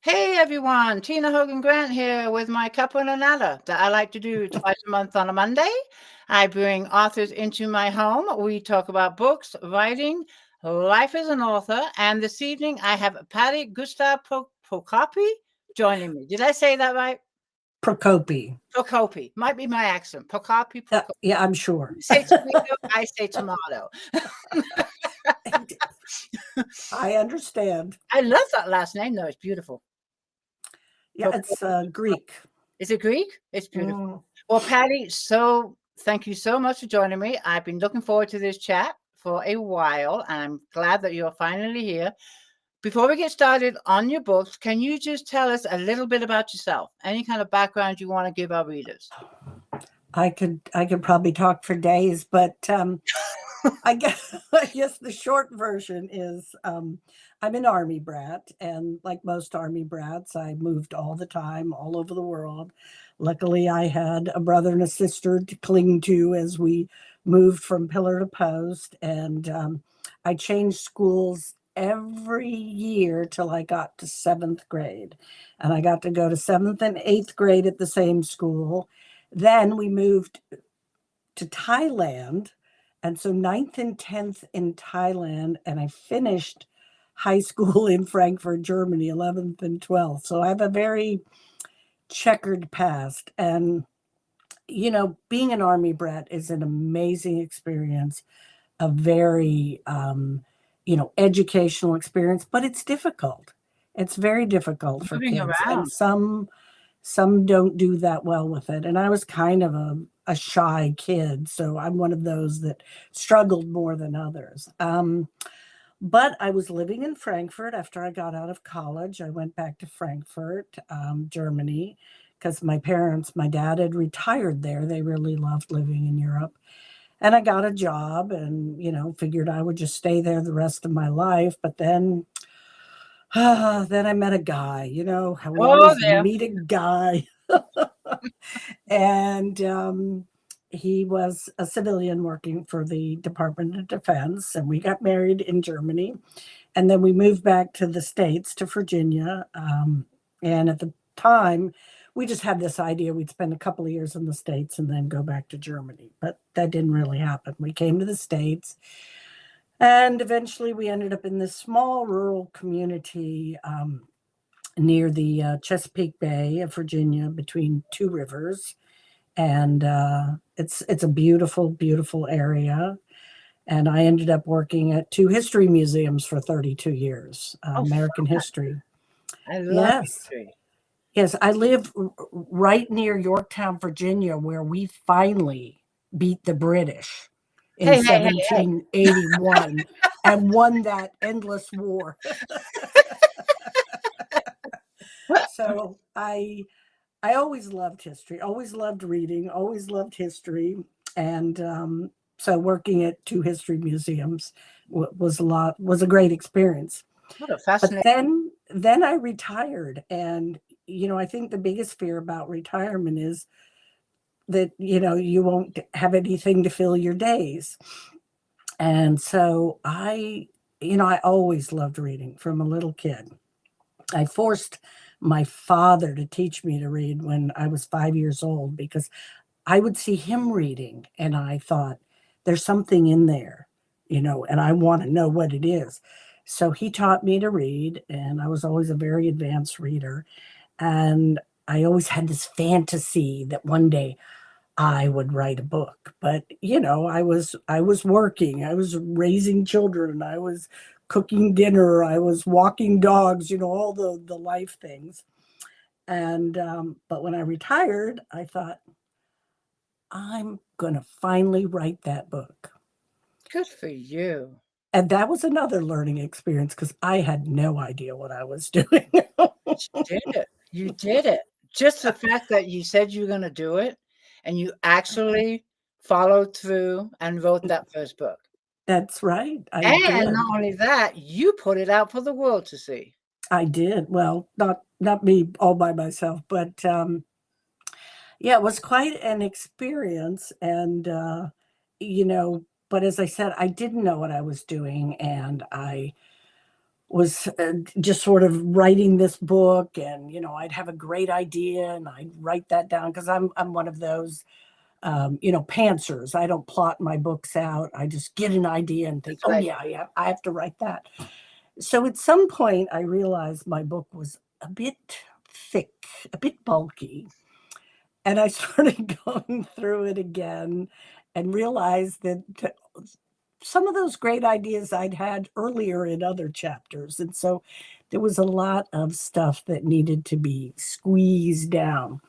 Hey everyone, Tina Hogan Grant here with my Cuppa A Natter that I like to do twice a month on a Monday. I bring authors into my home. We talk about books, writing, life as an author, and this evening I have Patti Gaustad Procopi joining me. Did I say that right? Procopi. Procopi. Might be my accent. Procopi, Procopi. Yeah, I'm sure. You say tomato, I say tomato. I understand. I love that last name though. It's beautiful. Yeah, it's Greek. Is it Greek? It's beautiful. Mm. Well, Patti, thank you so much for joining me. I've been looking forward to this chat for a while, and I'm glad that you're finally here. Before we get started on your books, can you just tell us a little bit about yourself? Any kind of background you want to give our readers? I could probably talk for days, but I guess I guess the short version is I'm an army brat, and like most army brats, I moved all the time, all over the world. Luckily, I had a brother and a sister to cling to as we moved from pillar to post, and I changed schools every year till I got to seventh grade, and I got to go to seventh and eighth grade at the same school. Then we moved to Thailand. And so ninth and 10th in Thailand, and I finished high school in Frankfurt, Germany, 11th and 12th. So I have a very checkered past. And, being an army brat is an amazing experience, a very, educational experience, but it's difficult. It's very difficult for Moving kids. And around. some don't do that well with it. And I was kind of a shy kid, so I'm one of those that struggled more than others. But I was living in Frankfurt after I got out of college. I went back to Frankfurt, Germany, because my dad had retired there. They really loved living in Europe. And I got a job and, figured I would just stay there the rest of my life. But then I met a guy, how we Oh, always there. meet a guy. And he was a civilian working for the Department of Defense. And we got married in Germany. And then we moved back to the States, to Virginia. And at the time, we just had this idea we'd spend a couple of years in the States and then go back to Germany. But that didn't really happen. We came to the States. And eventually we ended up in this small rural community near the Chesapeake Bay of Virginia between two rivers. And it's a beautiful, beautiful area. And I ended up working at two history museums for 32 years, Oh, American history. I love Yes. history. Yes, I live right near Yorktown, Virginia, where we finally beat the British in Hey, hey, hey, hey. 1781 and won that endless war. So I always loved history, always loved reading, always loved history, and so working at two history museums was a great experience. What a But fascinating. then I retired, and I think the biggest fear about retirement is that you won't have anything to fill your days. And so I always loved reading from a little kid. I forced my father to teach me to read when I was 5 years old because I would see him reading and I thought, there's something in there, and I want to know what it is. So he taught me to read, and I was always a very advanced reader. And I always had this fantasy that one day I would write a book. But, I was working, I was raising children, I was cooking dinner, I was walking dogs, all the life things. And but when I retired, I thought, I'm going to finally write that book. Good for you. And that was another learning experience because I had no idea what I was doing. But you did it. You did it. Just the fact that you said you were gonna do it, and you actually followed through and wrote that first book. That's right. I And did. not only that, you put it out for the world to see. I did. Well, not me all by myself, but yeah, it was quite an experience. And but as I said, I didn't know what I was doing, and I was just sort of writing this book, and I'd have a great idea and I'd write that down, because I'm one of those pantsers. I don't plot my books out. I just get an idea and think, oh yeah, I have to write that. So at some point I realized my book was a bit thick, a bit bulky, and I started going through it again and realized that some of those great ideas I'd had earlier in other chapters. And so there was a lot of stuff that needed to be squeezed down.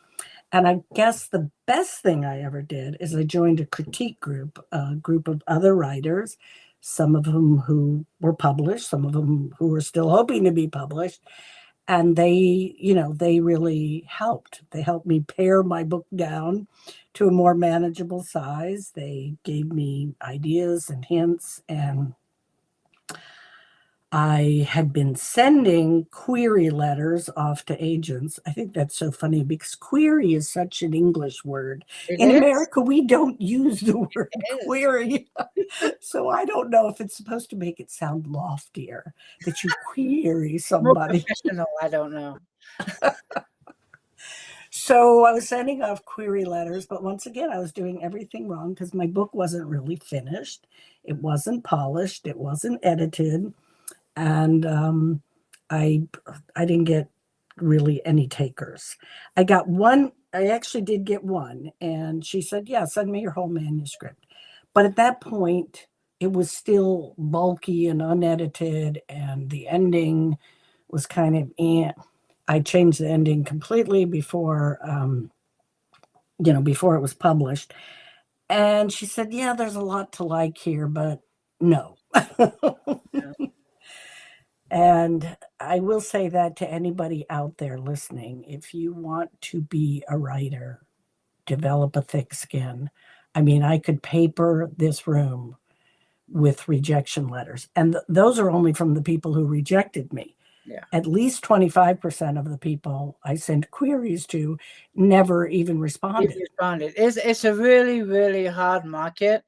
And I guess the best thing I ever did is I joined a critique group, a group of other writers, some of whom who were published, some of them who were still hoping to be published. And they really helped. They helped me pare my book down to a more manageable size. They gave me ideas and hints, and I had been sending query letters off to agents. I think that's so funny because query is such an English word. In America, we don't use the word query. So I don't know if it's supposed to make it sound loftier that you query somebody. More professional, I don't know. So I was sending off query letters, but once again, I was doing everything wrong because my book wasn't really finished. It wasn't polished. It wasn't edited. And I didn't get really any takers. I got one. I actually did get one, and she said, yeah, send me your whole manuscript. But at that point, it was still bulky and unedited, and the ending was kind of I changed the ending completely before before it was published. And she said, yeah, there's a lot to like here, but no. Yeah. And I will say that to anybody out there listening, if you want to be a writer, develop a thick skin. I mean, I could paper this room with rejection letters, and those are only from the people who rejected me. Yeah. At least 25% of the people I sent queries to never even responded. It's a really, really hard market,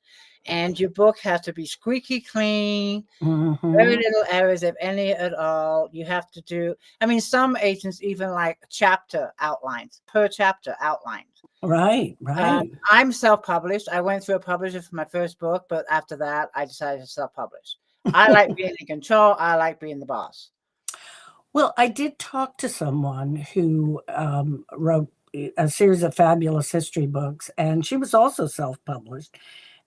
and your book has to be squeaky clean, very little errors, if any at all. You have to do, I mean, some agents even like chapter outlines, per chapter outlines. Right. I'm self-published. I went through a publisher for my first book, but after that, I decided to self-publish. I like being in control. I like being the boss. Well, I did talk to someone who wrote a series of fabulous history books, and she was also self-published.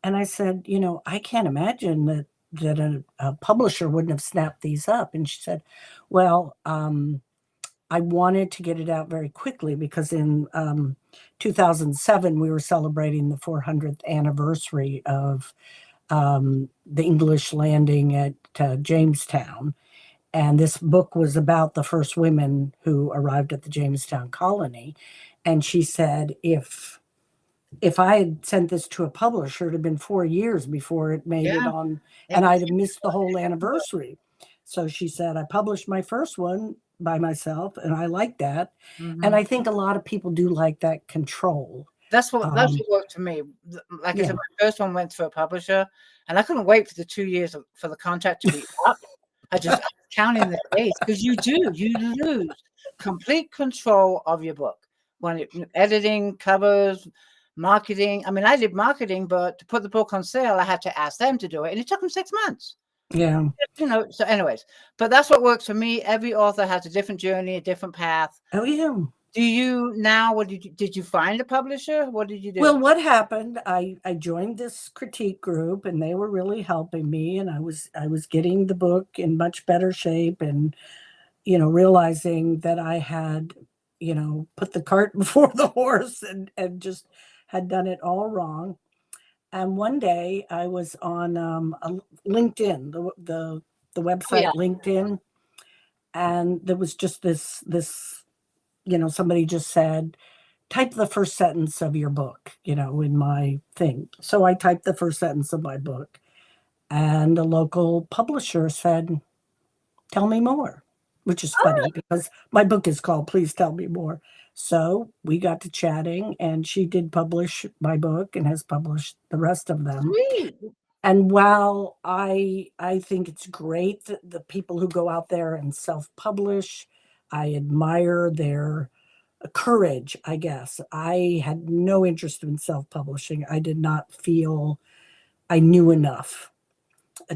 And I said, I can't imagine that a publisher wouldn't have snapped these up. And she said, well, I wanted to get it out very quickly because in 2007, we were celebrating the 400th anniversary of the English landing at Jamestown. And this book was about the first women who arrived at the Jamestown colony. And she said, if I had sent this to a publisher, it had been 4 years before it made it on, and I'd have missed the whole anniversary. So she said, I published my first one by myself, and I like that. And I think a lot of people do like that control. That's what worked for me. Like I said, my first one went through a publisher, and I couldn't wait for the 2 years for the contract to be up. I was counting the days, because you lose complete control of your book when editing, covers, marketing. I mean, I did marketing, but to put the book on sale, I had to ask them to do it, and it took them 6 months. Yeah. So anyways, but that's what works for me. Every author has a different journey, a different path. Oh, yeah. Do you now, did you find a publisher? What did you do? Well, what happened, I joined this critique group, and they were really helping me, and I was getting the book in much better shape, and, realizing that I had, put the cart before the horse and just had done it all wrong. And one day I was on LinkedIn, the website LinkedIn, and there was just this, somebody just said, type the first sentence of your book, in my thing. So I typed the first sentence of my book, and a local publisher said, tell me more, which is funny because my book is called Please Tell Me More. So we got to chatting, and she did publish my book and has published the rest of them. Sweet. And while I think it's great that the people who go out there and self-publish, I admire their courage, I guess. I had no interest in self-publishing. I did not feel I knew enough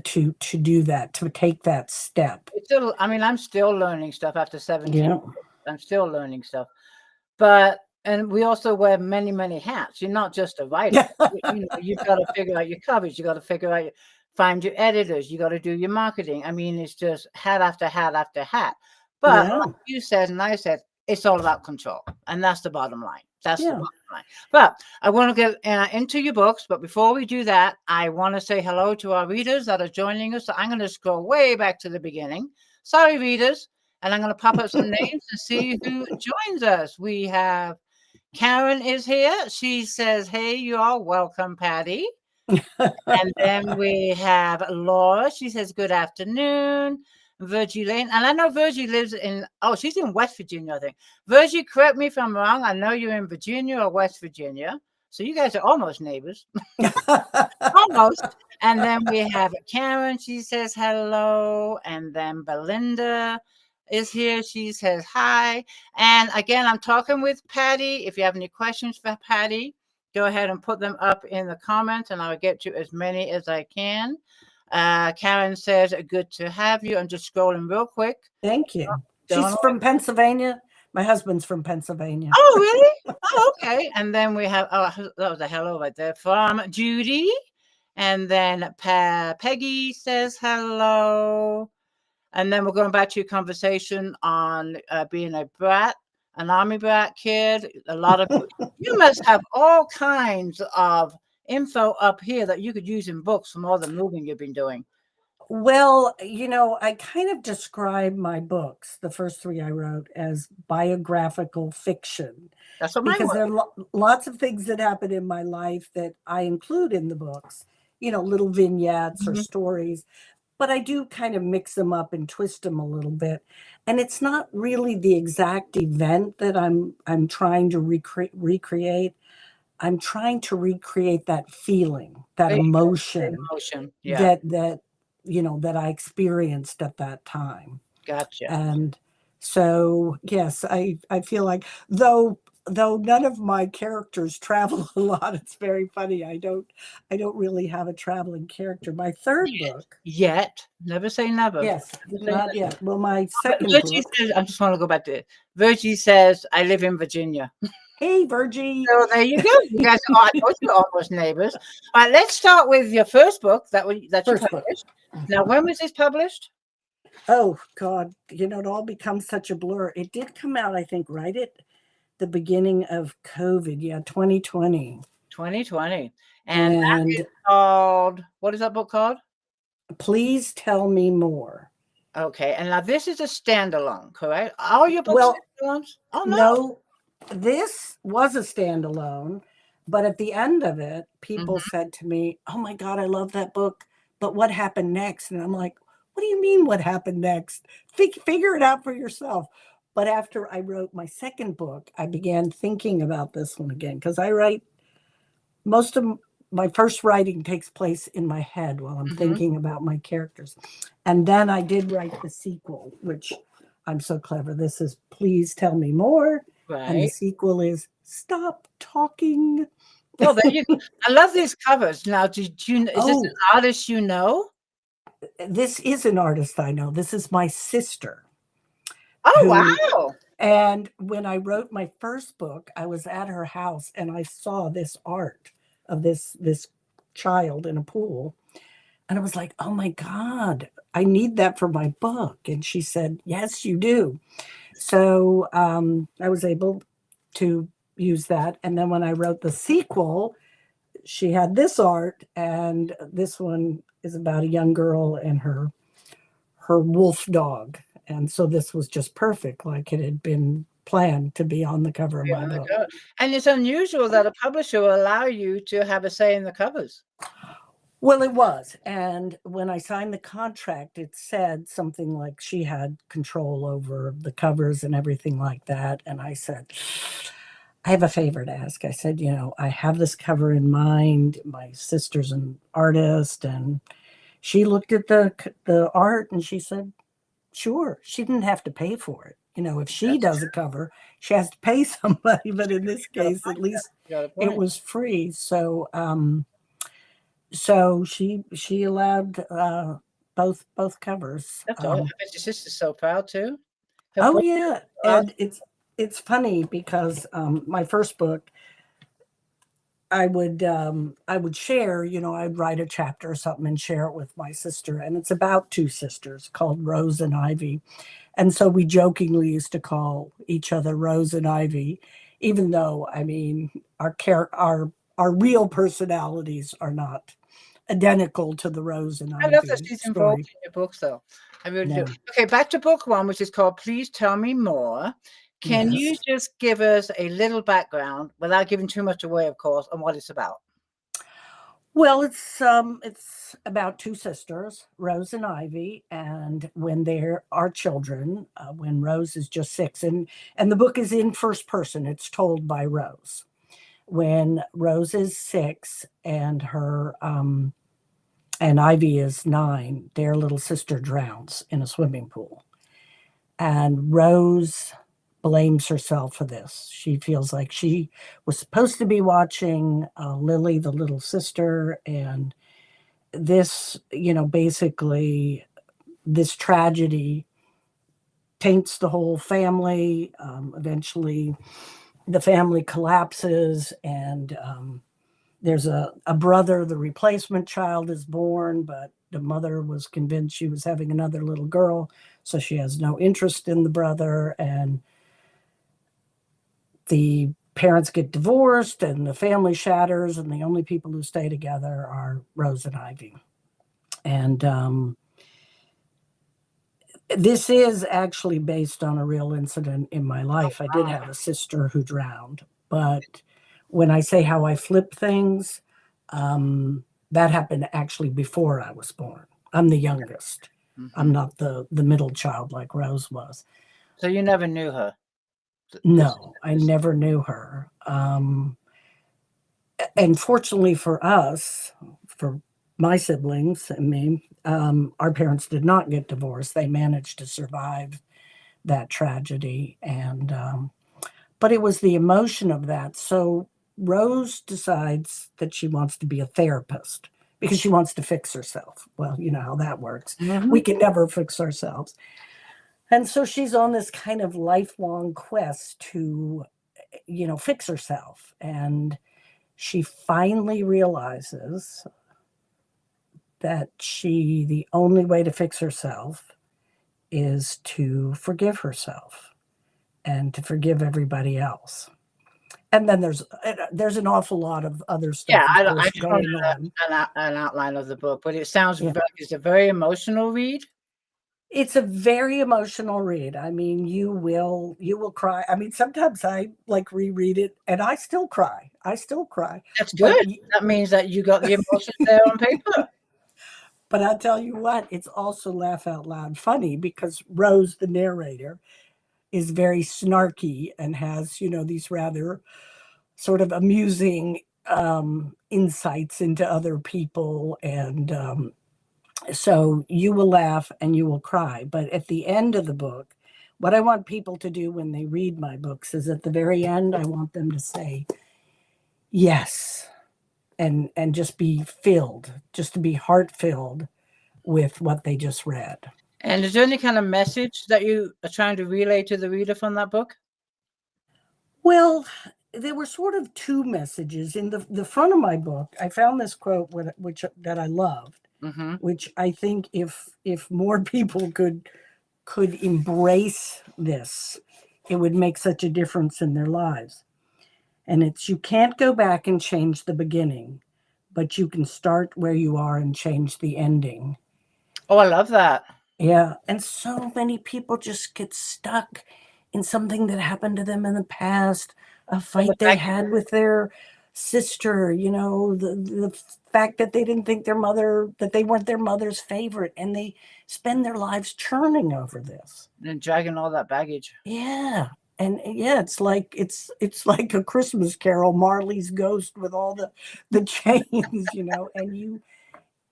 to do that, to take that step. It's still, I mean, I'm still learning stuff after 17 Yeah. years. I'm still learning stuff. But and we also wear many, many hats. You're not just a writer. You know, you've got to figure out your covers. You got to figure out, find your editors. You got to do your marketing. I mean, it's just hat after hat after hat. But Yeah. like you said, and I said, it's all about control, and that's the bottom line. That's the Yeah. bottom line. But I want to get into your books. But before we do that, I want to say hello to our readers that are joining us. So I'm going to scroll way back to the beginning. Sorry, readers. And I'm going to pop up some names and see who joins us. We have Karen is here. She says, hey, you all, welcome, Patti. And then we have Laura. She says, good afternoon. Virgie Lane. And I know Virgie lives in, she's in West Virginia, I think. Virgie, correct me if I'm wrong. I know you're in Virginia or West Virginia. So you guys are almost neighbors. Almost. And then we have Karen. She says hello. And then Belinda is here. She says hi. And again, I'm talking with Patti. If you have any questions for Patti, go ahead and put them up in the comments, and I'll get to as many as I can. Karen says, good to have you. I'm just scrolling real quick. Thank you. She's from Pennsylvania. My husband's from Pennsylvania. Oh, really? Oh, okay. And then we have, that was a hello right there from Judy. And then Peggy says hello. And then we're going back to your conversation on being a brat, an army brat kid. A lot of you must have all kinds of info up here that you could use in books from all the moving you've been doing. Well, I kind of describe my books, the first 3 I wrote, as biographical fiction. That's what mine because was. there are lots of things that happen in my life that I include in the books, little vignettes or stories, but I do kind of mix them up and twist them a little bit. And it's not really the exact event that I'm trying to recreate. I'm trying to recreate that feeling, that emotion, Yeah. that I experienced at that time. Gotcha. And so, yes, I feel like though none of my characters travel a lot, it's very funny. I don't really have a traveling character. My third book. Yet. Never say never. Yes, not yet. Well, my second Virgie book. says, I just want to go back to it. Virgie says, I live in Virginia. Hey, Virgie. So there you go. You guys are almost neighbors. All right, let's start with your first book that you published. Now, when was this published? Oh, God. It all becomes such a blur. It did come out, I think, right at the beginning of COVID. Yeah, 2020. 2020. And that is called, what is that book called? Please Tell Me More. Okay. And now this is a standalone, correct? All your books are standalones? Oh, no. This was a standalone, but at the end of it, people said to me, oh my God, I love that book, but what happened next? And I'm like, what do you mean what happened next? Figure it out for yourself. But after I wrote my second book, I began thinking about this one again, because I write, most of my first writing takes place in my head while I'm thinking about my characters. And then I did write the sequel, which I'm so clever. This is Please Tell Me More. Right. And the sequel is Stop Talking. Well, there you go. I love these covers. Now, is this an artist you know? This is an artist I know. This is my sister. Oh, wow. And when I wrote my first book, I was at her house and I saw this art of this child in a pool. And I was like, oh my God, I need that for my book. And she said, yes, you do. So I was able to use that. And then when I wrote the sequel, she had this art, and this one is about a young girl and her wolf dog. And so this was just perfect, like it had been planned to be on the cover of my book. And it's unusual that a publisher will allow you to have a say in the covers. Well, it was. And when I signed the contract, it said something like she had control over the covers and everything like that. And I said, I have a favor to ask. I said, I have this cover in mind. My sister's an artist, and she looked at the art and she said, sure. She didn't have to pay for it. If she That's does true. a cover, she has to pay somebody. But in this You got a case, at point there. least You got a it point. was free. So she allowed both covers. That's all. I bet your sister's so proud too. Her Oh book yeah, out. and it's funny because my first book, I would share, I'd write a chapter or something and share it with my sister, and it's about two sisters called Rose and Ivy, and so we jokingly used to call each other Rose and Ivy, even though I mean our real personalities are not identical to the Rose and I love that Ivy she's involved story. in your books, though. I really do. No, Okay, back to book one, which is called Please Tell Me More. Can you yes. just give us a little background, without giving too much away, of course, on what it's about? Well, it's about two sisters, Rose and Ivy, and when there are children, when Rose is just 6, and the book is in first person. It's told by Rose. When Rose is 6 and her and Ivy is 9, their little sister drowns in a swimming pool, and Rose blames herself for this. She feels like she was supposed to be watching Lily, the little sister, and this, basically, this tragedy taints the whole family. Eventually, the family collapses, and there's a brother, the replacement child is born, but the mother was convinced she was having another little girl, so she has no interest in the brother, and the parents get divorced, and the family shatters, and the only people who stay together are Rose and Ivy. And this is actually based on a real incident in my life. I did have a sister who drowned, but when I say how I flip things, that happened actually before I was born. I'm the youngest. I'm Mhm. not the middle child like Rose was. So you never knew her. No, I never knew her. And fortunately for us, for my siblings and me, our parents did not get divorced. They managed to survive that tragedy, and but it was the emotion of that. So Rose decides that she wants to be a therapist because she wants to fix herself. Well, you know how that works. We Mhm. can never fix ourselves. And so she's on this kind of lifelong quest to, fix herself. And she finally realizes that the only way to fix herself is to forgive herself and to forgive everybody else. And then there's an awful lot of other Yeah, stuff, of I course, just wanted going on. an outline of the book, but it sounds Yeah. like it's a very emotional read. It's a very emotional read. I mean, you will cry. I mean, sometimes I like reread it and I still cry. I still cry. That's But good. That means that you got the emotions there on paper. but I tell you what, it's also laugh out loud funny because Rose, the narrator, is very snarky and has, these rather sort of amusing insights into other people. And so you will laugh and you will cry. But at the end of the book, what I want people to do when they read my books is at the very end, I want them to say, yes, and just be filled, just to be heart filled with what they just read. And is there any kind of message that you are trying to relay to the reader from that book? Well, there were sort of two messages in the front of my book. I found this quote which that I loved, Mhm. which I think if more people could embrace this, it would make such a difference in their lives. And it's, you can't go back and change the beginning, but you can start where you are and change the ending. Oh, I love that. Yeah, and so many people just get stuck in something that happened to them in the past, a Or the fight they fact had with their sister, the fact that they didn't think that they weren't their mother's favorite, and they spend their lives churning over this. and dragging all that baggage. Yeah, And yeah, it's like a Christmas Carol, Marley's Ghost with all the chains, and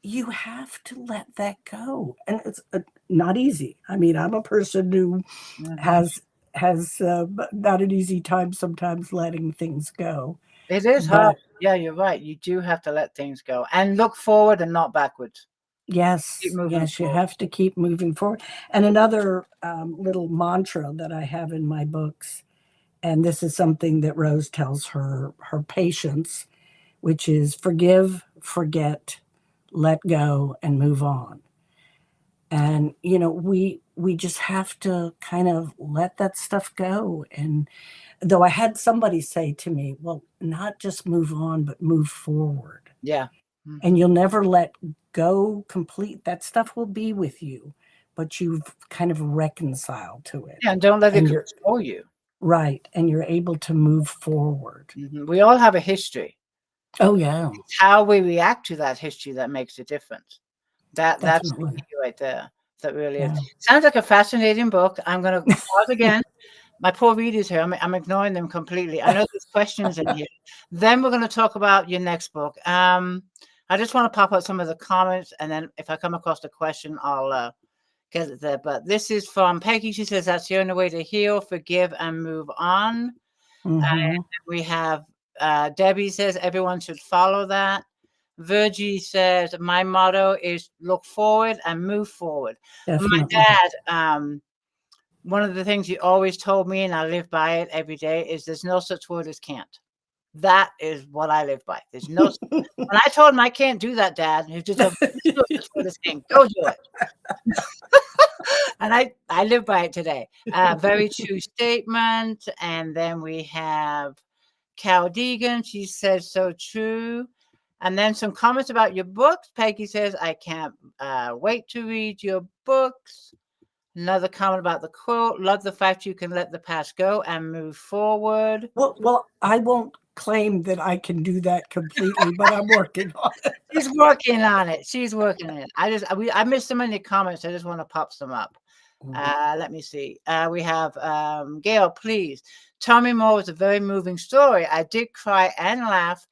you have to let that go, and it's not easy. I mean, I'm a person who Mhm. has not an easy time sometimes letting things go, It is hard. but Yeah, you're right. You do have to let things go and look forward and not backwards. Keep yes, moving yes, you forward. have to keep moving forward. And another little mantra that I have in my books, and this is something that Rose tells her patients, which is forgive, forget, let go, and move on. And we just have to kind of let that stuff go. And though I had somebody say to me, well, not just move on, but move forward. Yeah. And Mhm. you'll never let go complete. That stuff will be with you, but you've kind of reconciled to it. Yeah, and don't let it And you're control you. right. And you're able to move forward. We all have a history. Oh, yeah, It's how we react to that history that makes a difference. That's the definitely. key right there. That really is. Yeah. Sounds like a fascinating book. I'm gonna pause again. My poor readers here, I'm ignoring them completely. I know there's questions in here. Then we're gonna talk about your next book. I just wanna pop out some of the comments, and then if I come across a question, I'll get it there. But this is from Peggy. She says, "That's the only way to heal, forgive, and move on." Hmm. We have Debbie says everyone should follow that. Virgie says my motto is look forward and move forward. My Definitely. dad, one of the things he always told me, and I live by it every day, is there's no such word as can't. That is what I live by. There's no. When I told him I can't do that, Dad, he just told me, "There's no such word as can't. Go do it." And I live by it today. Very true statement. And then we have Cal Deegan, she says, so true. And then some comments about your books. Peggy says, I can't wait to read your books. Another comment about the quote, love the fact you can let the past go and move forward. Well, I won't claim that I can do that completely, but I'm working on it. She's working on it. She's working on it. I missed so many comments. I just want to pop some up. Let me see. We have Gail, please. Tell Me More was a very moving story. I did cry and laugh.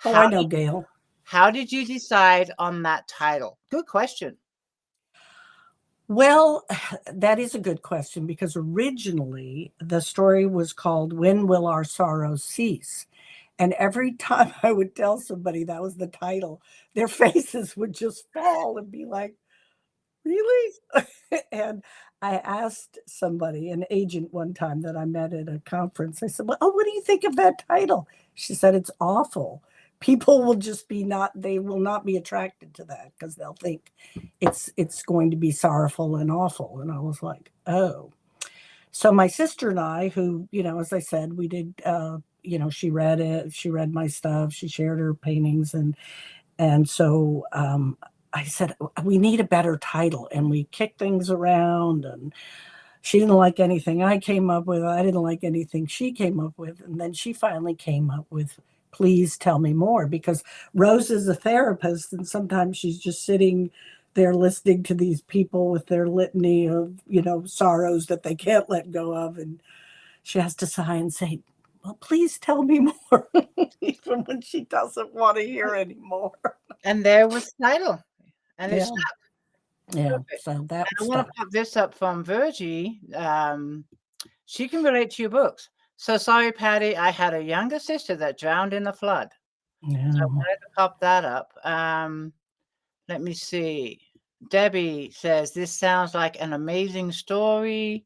Oh, I know, Gail. How did you decide on that title? Good question. Well, that is a good question because originally the story was called When Will Our Sorrows Cease? And every time I would tell somebody that was the title, their faces would just fall and be like, really? And I asked somebody, an agent one time that I met at a conference, I said, well, oh, what do you think of that title? She said, it's awful. People will just be not, they will not be attracted to that because they'll think it's going to be sorrowful and awful. And I was like, oh. So my sister and I, who, as I said, we did, she read it, she read my stuff, she shared her paintings, and so I said, we need a better title. And we kicked things around, and she didn't like anything I came up with. I didn't like anything she came up with. And then she finally came up with, Please Tell Me More, because Rose is a therapist, and sometimes she's just sitting there listening to these people with their litany of, sorrows that they can't let go of. And she has to sigh and say, well, please tell me more, even when she doesn't want to hear anymore. And there was the title. And it's Yeah. Yeah. perfect. So that And I want stuck. to pop this up from Virgie. She can relate to your books. So sorry, Patty. I had a younger sister that drowned in a flood. So I Yeah. wanted to pop that up. Let me see. Debbie says, this sounds like an amazing story.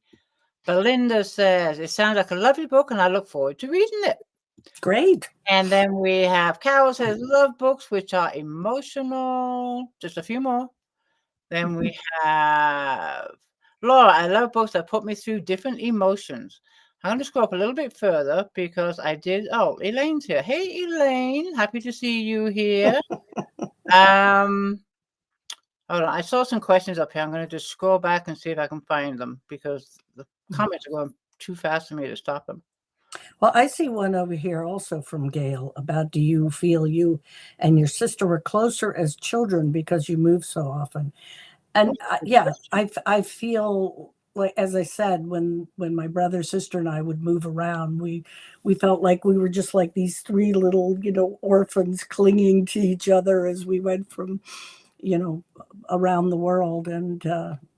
Belinda says, it sounds like a lovely book and I look forward to reading it. Great. And then we have Carol says, love books which are emotional. Just a few more. Then we have Laura, I love books that put me through different emotions. I'm going to scroll up a little bit further because I did. Oh, Elaine's here. Hey, Elaine. Happy to see you here. Um, Hold on. I saw some questions up here. I'm going to just scroll back and see if I can find them because the comments are going too fast for me to stop them. Well, I see one over here also from Gail about, do you feel you and your sister were closer as children because you moved so often? And yeah, I feel like as I said, when my brother, sister, and I would move around, we felt like we were just like these three little, orphans clinging to each other as we went from, around the world. And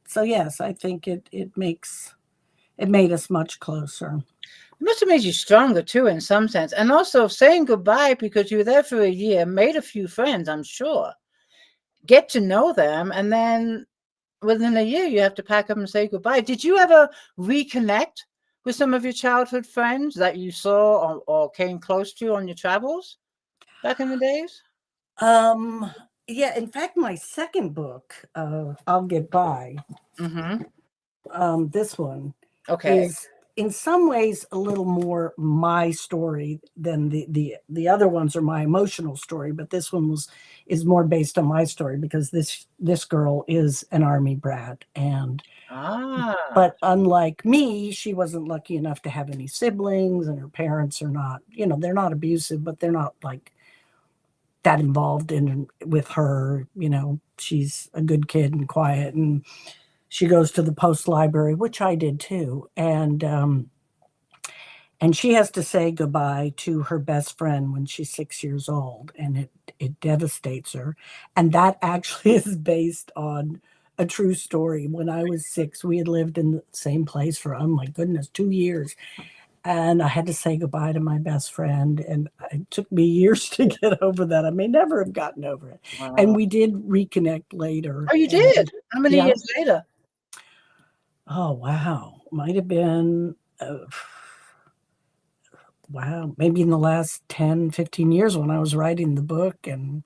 so yes, I think it made us much closer. It must have made you stronger too, in some sense. And also saying goodbye because you were there for a year, made a few friends, I'm sure. Get to know them, and then within a year you have to pack up and say goodbye. Did you ever reconnect with some of your childhood friends that you saw or came close to on your travels back in the days? Yeah, in fact, my second book, I'll Get By, this one Okay. is in some ways a little more my story than the other ones are my emotional story, but this one is more based on my story because this girl is an army brat, and but unlike me, she wasn't lucky enough to have any siblings, and her parents are not, they're not abusive, but they're not like that involved with her. She's a good kid and quiet, and she goes to the post library, which I did too. And she has to say goodbye to her best friend when she's 6 years old, and it devastates her. And that actually is based on a true story. When I was 6, we had lived in the same place for, oh my goodness, 2 years. And I had to say goodbye to my best friend, and it took me years to get over that. I may never have gotten over it. Wow. And we did reconnect later. Oh, you did? How many years later? Oh, wow. Might have been, wow, maybe in the last 10, 15 years when I was writing the book. And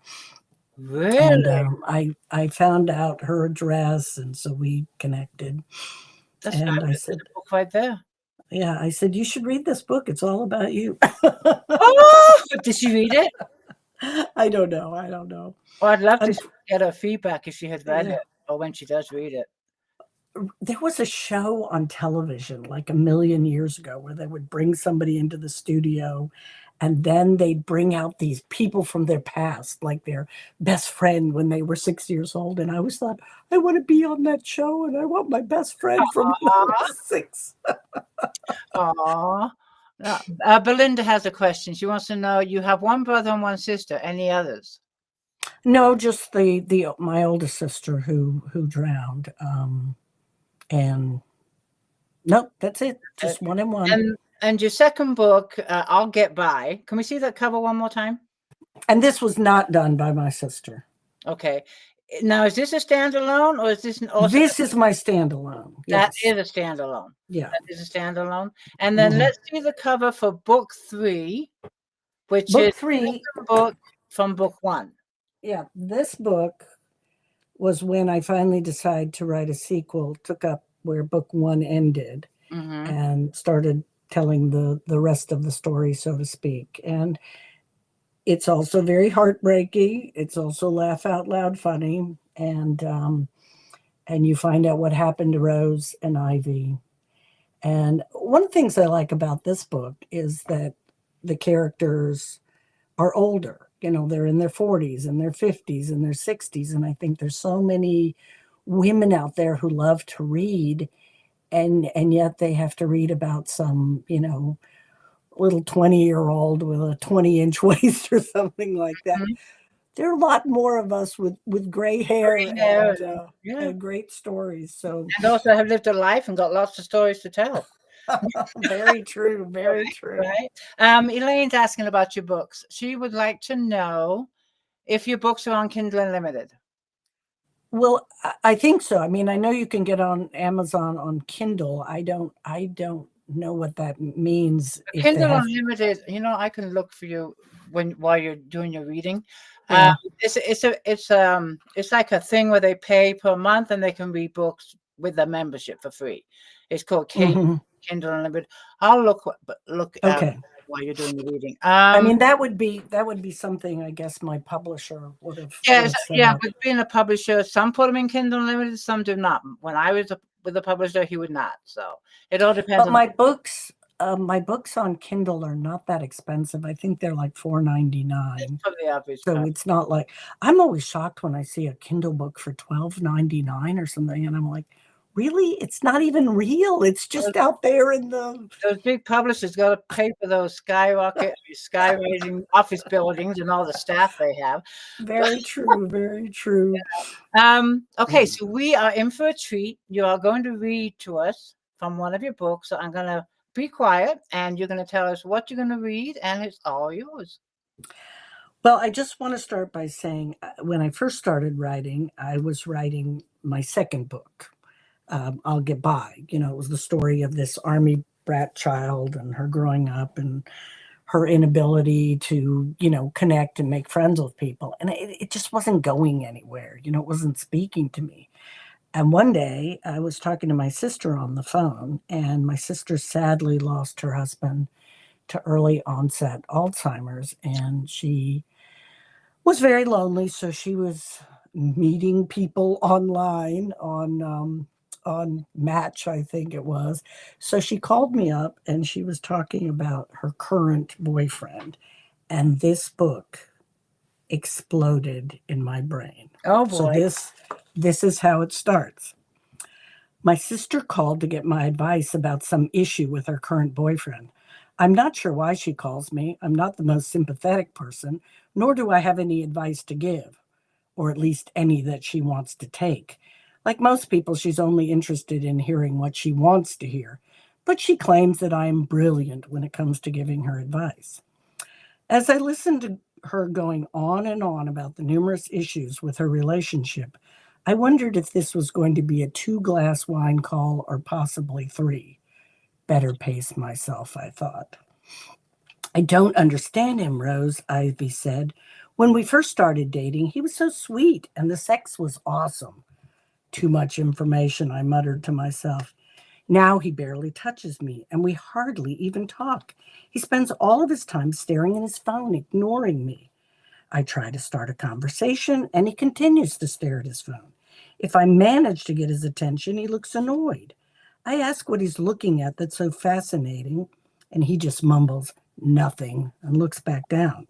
I found out her address, and so we connected. That's and I said, a book right there. Yeah, I said, you should read this book. It's all about you. Oh, did she read it? I don't know. Well, I'd love to get her feedback if she had read it, or when she does read it. There was a show on television like a million years ago where they would bring somebody into the studio, and then they'd bring out these people from their past, like their best friend when they were 6 years old. And I always thought, I want to be on that show, and I want my best friend from when I was 6. Aw. Belinda has a question. She wants to know, you have one brother and one sister. Any others? No, just my oldest sister who drowned. And nope, that's it. Just one and one. And your second book, I'll Get By. Can we see that cover one more time? And this was not done by my sister. Okay. Now, is this a standalone, or is this also? This is my standalone. That is a standalone. Yeah. That is a standalone. And then let's see the cover for book 3, which is the book from book 1. Yeah, this book was when I finally decided to write a sequel, took up where book 1 ended, and started telling the rest of the story, so to speak. And it's also very heartbreaking. It's also laugh out loud funny. And you find out what happened to Rose and Ivy. And one of the things I like about this book is that the characters are older. They're in their 40s and their 50s and their 60s. And I think there's so many women out there who love to read, and yet they have to read about some, little 20-year-old with a 20-inch waist or something like that. There are a lot more of us with gray hair and great stories. So, and also have lived a life and got lots of stories to tell. Very true. Very true. Right. Elaine's asking about your books. She would like to know if your books are on Kindle Unlimited. Well, I think so. I mean, I know you can get on Amazon on Kindle. I don't know what that means. Kindle Unlimited, I can look for you while you're doing your reading. It's like a thing where they pay per month and they can read books with a membership for free. It's called Kindle Unlimited. I'll look while you're doing the reading. I mean, that would be something I guess my publisher would have. But being a publisher, some put them in Kindle Unlimited, some do not. When I was with a publisher, he would not. So it all depends. But my books on Kindle are not that expensive. I think they're like $4.99 for the average. So it's not like, I'm always shocked when I see a Kindle book for $12.99 or something, and I'm like, really, it's not even real. It's just out there in the. Those big publishers got to pay for those skywriting office buildings and all the staff they have. Very true. Very true. Okay, so we are in for a treat. You are going to read to us from one of your books. So I'm going to be quiet, and you're going to tell us what you're going to read, and it's all yours. Well, I just want to start by saying when I first started writing, I was writing my second book. I'll Get By. You know, it was the story of this army brat child and her growing up and her inability to, connect and make friends with people. And it just wasn't going anywhere. It wasn't speaking to me. And one day I was talking to my sister on the phone, and my sister sadly lost her husband to early onset Alzheimer's, and she was very lonely. So she was meeting people online on Match, I think it was. So she called me up and she was talking about her current boyfriend. And this book exploded in my brain. Oh, boy. So this is how it starts. My sister called to get my advice about some issue with her current boyfriend. I'm not sure why she calls me. I'm not the most sympathetic person, nor do I have any advice to give, or at least any that she wants to take. Like most people, she's only interested in hearing what she wants to hear, but she claims that I am brilliant when it comes to giving her advice. As I listened to her going on and on about the numerous issues with her relationship, I wondered if this was going to be a 2-glass wine call or possibly 3. Better pace myself, I thought. I don't understand him, Rose, Ivy said. When we first started dating, he was so sweet and the sex was awesome. Too much information, I muttered to myself. Now he barely touches me, and we hardly even talk. He spends all of his time staring at his phone, ignoring me. I try to start a conversation, and he continues to stare at his phone. If I manage to get his attention, he looks annoyed. I ask what he's looking at that's so fascinating, and he just mumbles, nothing, and looks back down.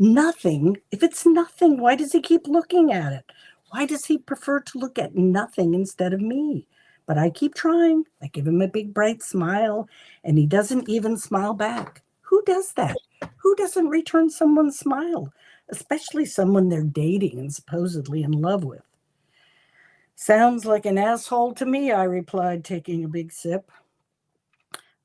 Nothing? If it's nothing, why does he keep looking at it? Why does he prefer to look at nothing instead of me? But I keep trying. I give him a big, bright smile, and he doesn't even smile back. Who does that? Who doesn't return someone's smile, especially someone they're dating and supposedly in love with? Sounds like an asshole to me, I replied, taking a big sip.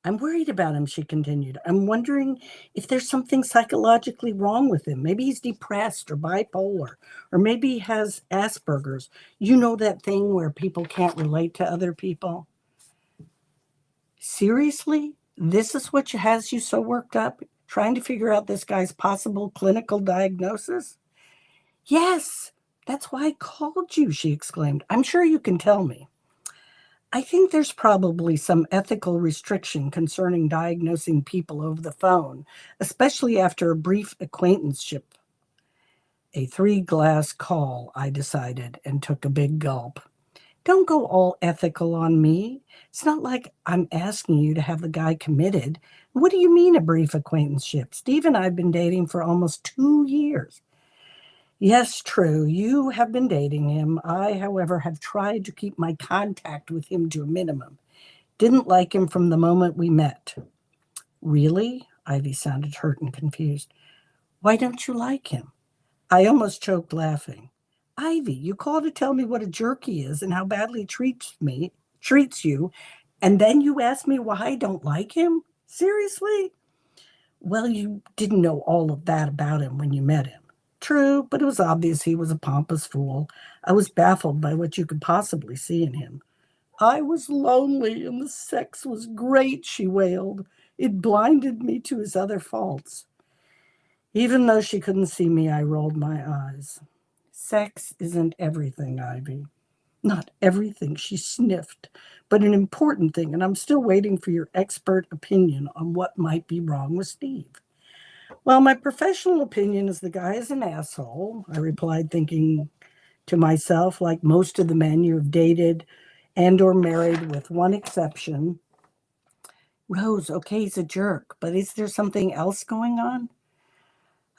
I'm worried about him, she continued. I'm wondering if there's something psychologically wrong with him. Maybe he's depressed or bipolar, or maybe he has Asperger's. You know that thing where people can't relate to other people? Seriously? This is what has you so worked up? Trying to figure out this guy's possible clinical diagnosis? Yes, that's why I called you, she exclaimed. I'm sure you can tell me. I think there's probably some ethical restriction concerning diagnosing people over the phone, especially after a brief acquaintanceship. A 3-glass call, I decided, and took a big gulp. Don't go all ethical on me. It's not like I'm asking you to have the guy committed. What do you mean a brief acquaintanceship? Steve and I have been dating for almost 2 years. Yes, true. You have been dating him. I, however, have tried to keep my contact with him to a minimum. Didn't like him from the moment we met. Really? Ivy sounded hurt and confused. Why don't you like him? I almost choked laughing. Ivy, you called to tell me what a jerk he is and how badly he treats you, and then you ask me why I don't like him? Seriously? Well, you didn't know all of that about him when you met him. True, but it was obvious he was a pompous fool. I was baffled by what you could possibly see in him. I was lonely and the sex was great, she wailed. It blinded me to his other faults. Even though she couldn't see me, I rolled my eyes. Sex isn't everything, Ivy. Not everything, she sniffed, but an important thing, and I'm still waiting for your expert opinion on what might be wrong with Steve. Well, my professional opinion is the guy is an asshole, I replied, thinking to myself, like most of the men you have dated and or married with one exception. Rose, okay, he's a jerk, but is there something else going on?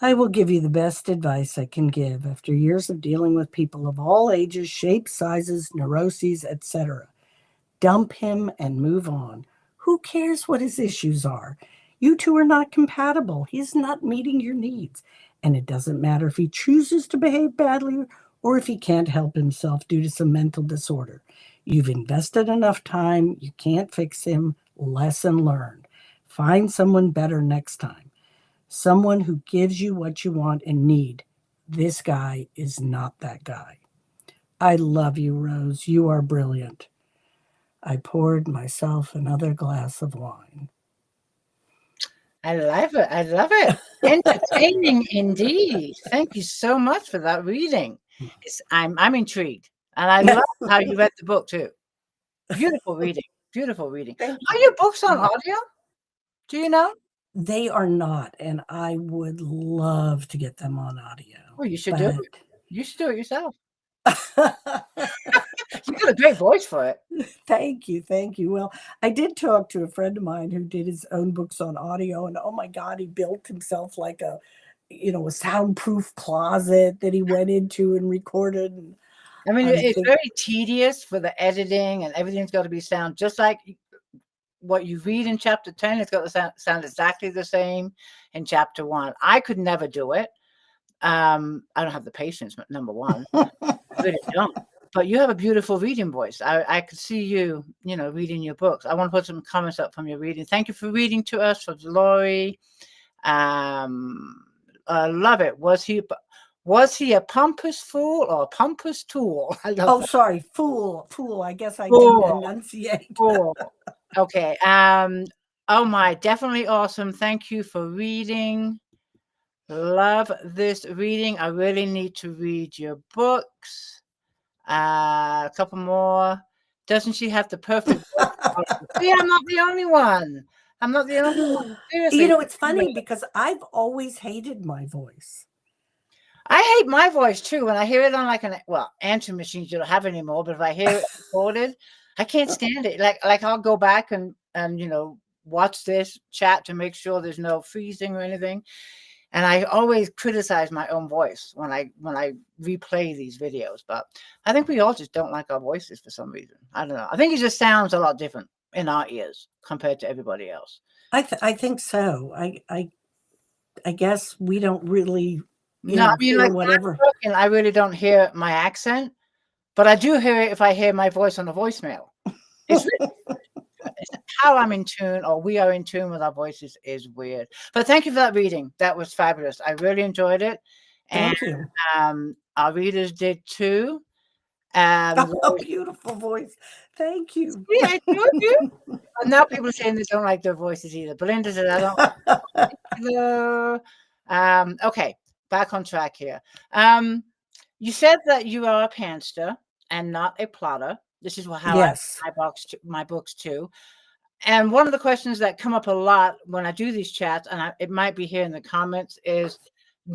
I will give you the best advice I can give after years of dealing with people of all ages, shapes, sizes, neuroses, etc. Dump him and move on. Who cares what his issues are? You two are not compatible. He's not meeting your needs. And it doesn't matter if he chooses to behave badly or if he can't help himself due to some mental disorder. You've invested enough time. You can't fix him. Lesson learned. Find someone better next time. Someone who gives you what you want and need. This guy is not that guy. I love you, Rose. You are brilliant. I poured myself another glass of wine. I love it. I love it. Entertaining indeed. Thank you so much for that reading. I'm intrigued, and I love how you read the book too. Beautiful reading. Beautiful reading. Are your books on audio? Do you know? They are not, and I would love to get them on audio. Oh, you should do it. You should do it yourself. You've got a great voice for it. Thank you. Thank you. Well, I did talk to a friend of mine who did his own books on audio, and oh my God, he built himself like a soundproof closet that he went into and recorded. And I mean, it's very tedious for the editing, and everything's got to be sound just like what you read in chapter 10. It's got to sound exactly the same in chapter 1. I could never do it. I don't have the patience, number one. I really don't. But you have a beautiful reading voice. I could see you, reading your books. I want to put some comments up from your reading. Thank you for reading to us, for Lori. Love it. Was he a pompous fool or a pompous tool? I love that. Sorry, fool. I guess I didn't enunciate. Fool. Okay. Oh my, definitely awesome. Thank you for reading. Love this reading. I really need to read your books. A couple more. Doesn't she have the perfect voice? See, I'm not the only one. I'm not the only one. Seriously. It's funny because I've always hated my voice. I hate my voice too. When I hear it on answering machines you don't have anymore, but if I hear it recorded, I can't stand it. Like I'll go back and watch this chat to make sure there's no freezing or anything. And I always criticize my own voice when I replay these videos. But I think we all just don't like our voices for some reason. I don't know. I think it just sounds a lot different in our ears compared to everybody else. I think so. I guess we don't really whatever. I really don't hear my accent, but I do hear it if I hear my voice on the voicemail. It's how I'm in tune, or we are in tune with our voices, is weird. But thank you for that reading. That was fabulous. I really enjoyed it. Thank you. Our readers did too. Beautiful voice. Thank you. Yeah, I told you. And now people are saying they don't like their voices either. Belinda said, I don't like either. Okay, back on track here. You said that you are a pantster and not a plotter. This is how yes. I write my books too. And one of the questions that come up a lot when I do these chats, and it might be here in the comments, is,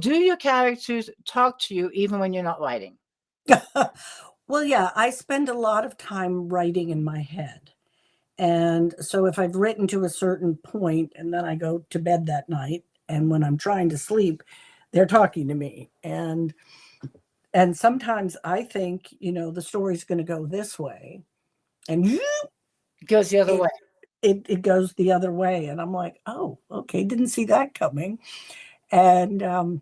do your characters talk to you even when you're not writing? Well, yeah, I spend a lot of time writing in my head. And so if I've written to a certain point and then I go to bed that night, and when I'm trying to sleep, they're talking to me. And sometimes I think, the story's going to go this way. And it goes the other way. It goes the other way. And I'm like, oh, okay, didn't see that coming. And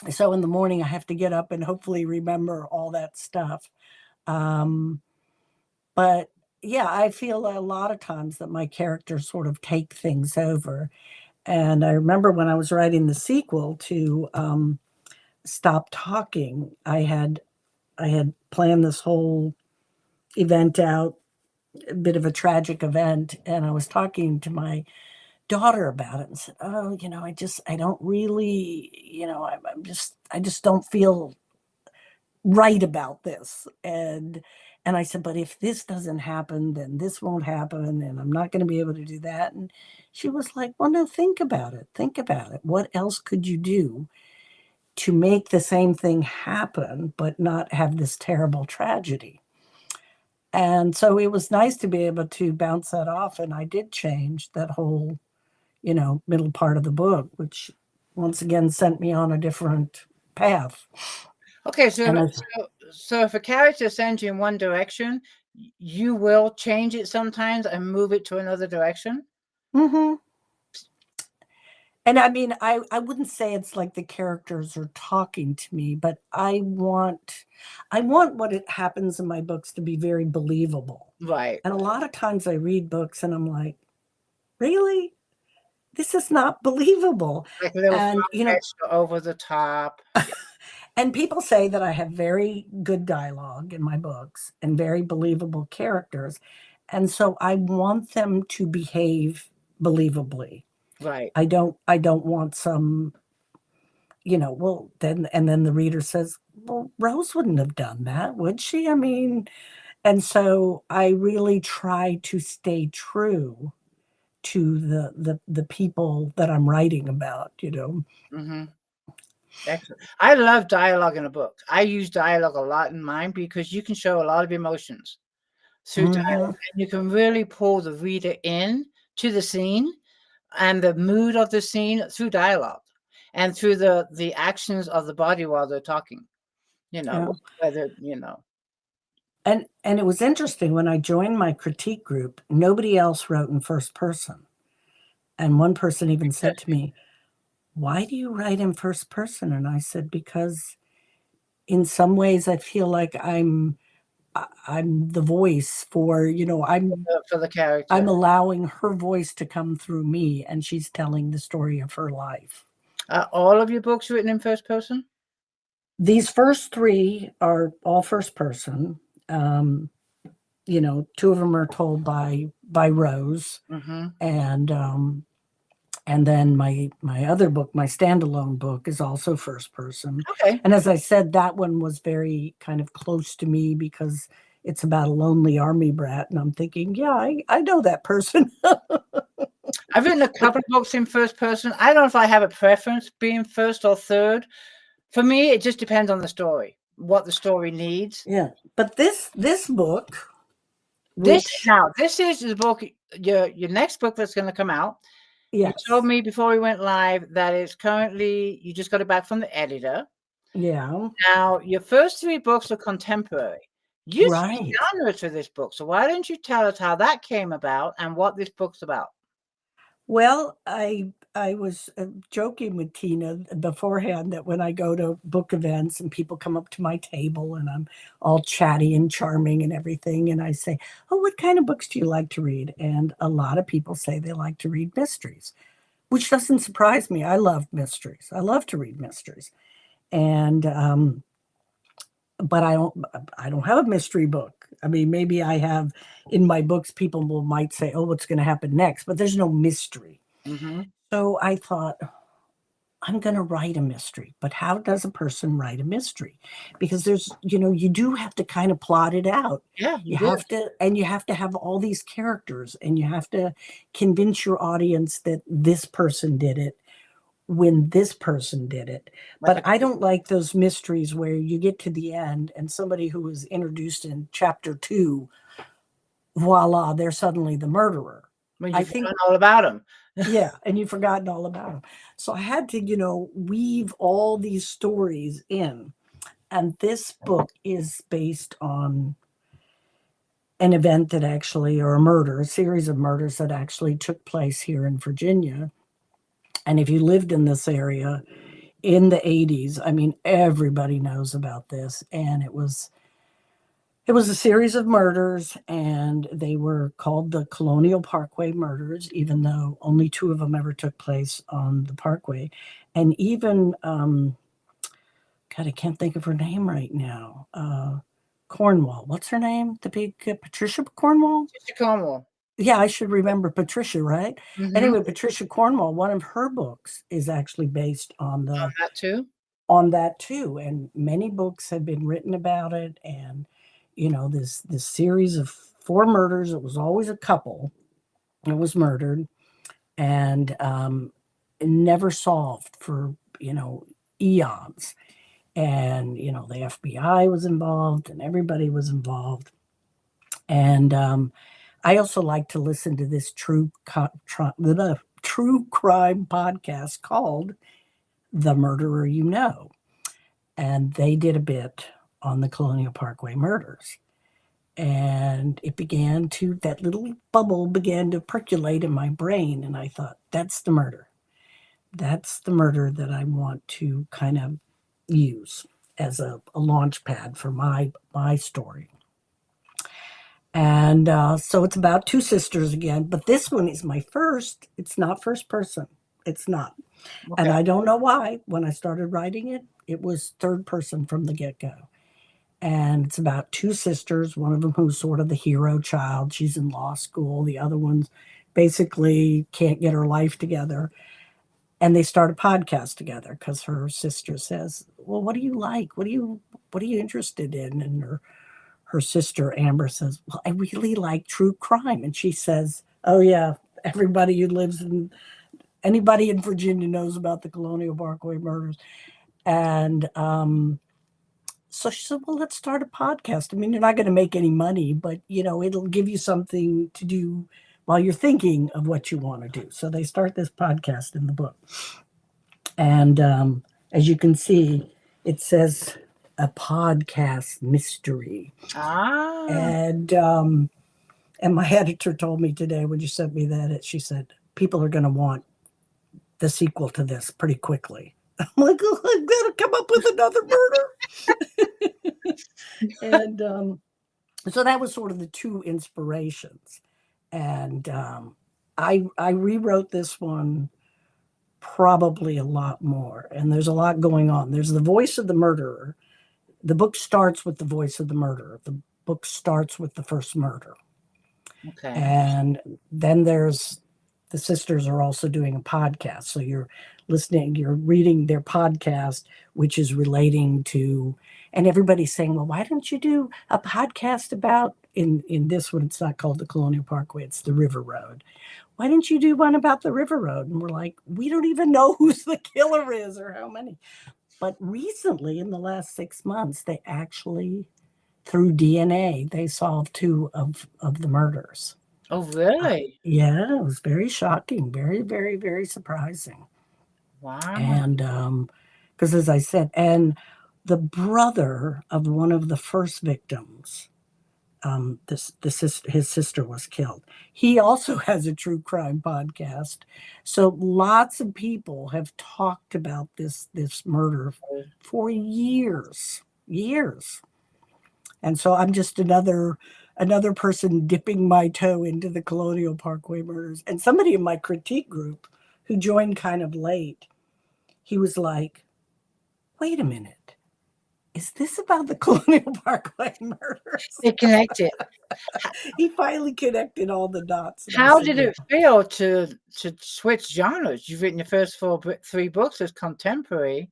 so in the morning, I have to get up and hopefully remember all that stuff. But yeah, I feel a lot of times that my characters sort of take things over. And I remember when I was writing the sequel to Stop Talking, I had planned this whole event out, a bit of a tragic event, and I was talking to my daughter about it and said, oh, I don't really, I just don't feel right about this. And I said, but if this doesn't happen, then this won't happen, and I'm not going to be able to do that. And she was like, well, no, think about it. What else could you do to make the same thing happen, but not have this terrible tragedy? And so it was nice to be able to bounce that off. And I did change that whole, middle part of the book, which once again sent me on a different path. Okay, so if a character sends you in one direction, you will change it sometimes and move it to another direction. Mm-hmm. And I mean, I wouldn't say it's like the characters are talking to me, but I want what it happens in my books to be very believable. Right. And a lot of times I read books and I'm like, really? This is not believable. Like a little And far-fetched or over the top. and people say that I have very good dialogue in my books and very believable characters. And so I want them to behave believably. Right. I don't want some, well, then the reader says, well, Rose wouldn't have done that, would she? I mean, and so I really try to stay true to the people that I'm writing about. Mm-hmm. Excellent. I love dialogue in a book. I use dialogue a lot in mine because you can show a lot of emotions through Hmm. dialogue, and you can really pull the reader in to the scene and the mood of the scene through dialogue and through the actions of the body while they're talking. Yeah. Whether. And it was interesting when I joined my critique group, nobody else wrote in first person. And one person even said to me, "Why do you write in first person?" And I said, "Because in some ways I feel like I'm the voice for, For the I'm character. allowing her voice to come through me and she's telling the story of her life." Are all of your books written in first person? These first three are all first person. Um, Two of them are told by Rose, Mm-hmm. and then my other book, my standalone book, is also first person. Okay. And as I said, that one was very kind of close to me because it's about a lonely army brat, and I'm thinking, yeah, I know that person. I've written a But couple of books in first person. I don't know if I have a preference being first or third. For me, it just depends on the story, what the story needs. yeah, but this book, This which, now, this is the book, your next book that's going to come out. You told yes, me before we went live that it's currently, you just got it back from the editor. yeah, Now, your first three books are contemporary. You see right. genre to this book, so why don't you tell us how that came about and what this book's about? Well, I was joking with Tina beforehand that when I go to book events and people come up to my table and I'm all chatty and charming and everything, and I say, "Oh, what kind of books do you like to read?" And a lot of people say they like to read mysteries, which doesn't surprise me. I love mysteries. I love to read mysteries, and but I don't have a mystery book. I mean, maybe I have in my books. People might say, "Oh, what's going to happen next?" But there's no mystery. Mm-hmm. So I thought, I'm going to write a mystery, but how does a person write a mystery? Because you do have to kind of plot it out. Yeah, you You did. have to, and you have to have all these characters, and you have to convince your audience that this person did it when this person did it. Like But a, I don't like those mysteries where you get to the end and somebody who was introduced in chapter 2, voila, they're suddenly the murderer. when I you think forgot all about them. Yeah, and you've forgotten all about them. So I had to, weave all these stories in. And this book is based on an event that actually, or a series of murders that actually took place here in Virginia. And if you lived in this area in the 80s, I mean, everybody knows about this. And it was a series of murders, and they were called the Colonial Parkway murders, even though only two of them ever took place on the Parkway. And even, God, I can't think of her name right now. Cornwall. What's her name? The big Patricia Cornwall? Mr. Cornwall. Yeah, I should remember Patricia, right? Mm-hmm. Anyway, Patricia Cornwall, one of her books is actually based on That too. that too, and many books have been written about it. And this series of four murders, it was always a couple that was murdered, and never solved for eons. And the FBI was involved and everybody was involved. And I also like to listen to this true crime podcast called The Murderer You Know. And they did a bit on the Colonial Parkway murders. And that little bubble began to percolate in my brain. And I thought, that's the murder. That's the murder that I want to kind of use as a launch pad for my story. And so it's about two sisters again, but this one is my first. It's not first person. It's not. Okay. And I don't know why. When I started writing it, it was third person from the get-go. And it's about two sisters, one of them who's sort of the hero child. She's in law school. The other one's basically can't get her life together. And they start a podcast together because her sister says, well, what do you like? What are you interested in? And her sister Amber says, well, I really like true crime. And she says, oh yeah, anybody in Virginia knows about the Colonial Parkway murders. And so she said, well, let's start a podcast. I mean, you're not going to make any money, but it'll give you something to do while you're thinking of what you want to do. So they start this podcast in the book. And as you can see, it says a podcast mystery. And my editor told me today when you sent me that, she said, people are going to want the sequel to this pretty quickly. I'm like, oh, I've got to come up with another murder. And so that was sort of the two inspirations. And I rewrote this one probably a lot more. And there's a lot going on. There's the voice of the murderer. The book starts with the voice of the murderer. The book starts with the first murder. Okay. And then the sisters are also doing a podcast. So you're reading their podcast, which is relating to, and everybody's saying, well, why don't you do a podcast about, in this one, it's not called the Colonial Parkway, it's the River Road. Why didn't you do one about the River Road? And we're like, we don't even know who the killer is or how many. But recently, in the last 6 months, they actually, through DNA, they solved two of the murders. Oh, really? Yeah, it was very shocking, very, very, very surprising. Wow. And because, as I said, and the brother of one of the first victims, his sister was killed. He also has a true crime podcast. So lots of people have talked about this murder for years. And so I'm just another person dipping my toe into the Colonial Parkway murders. And somebody in my critique group who joined kind of late, he was like, wait a minute. Is this about the Colonial Parkway murders? They connected. He finally connected all the dots. How did it feel to switch genres? You've written your first 3 books as contemporary,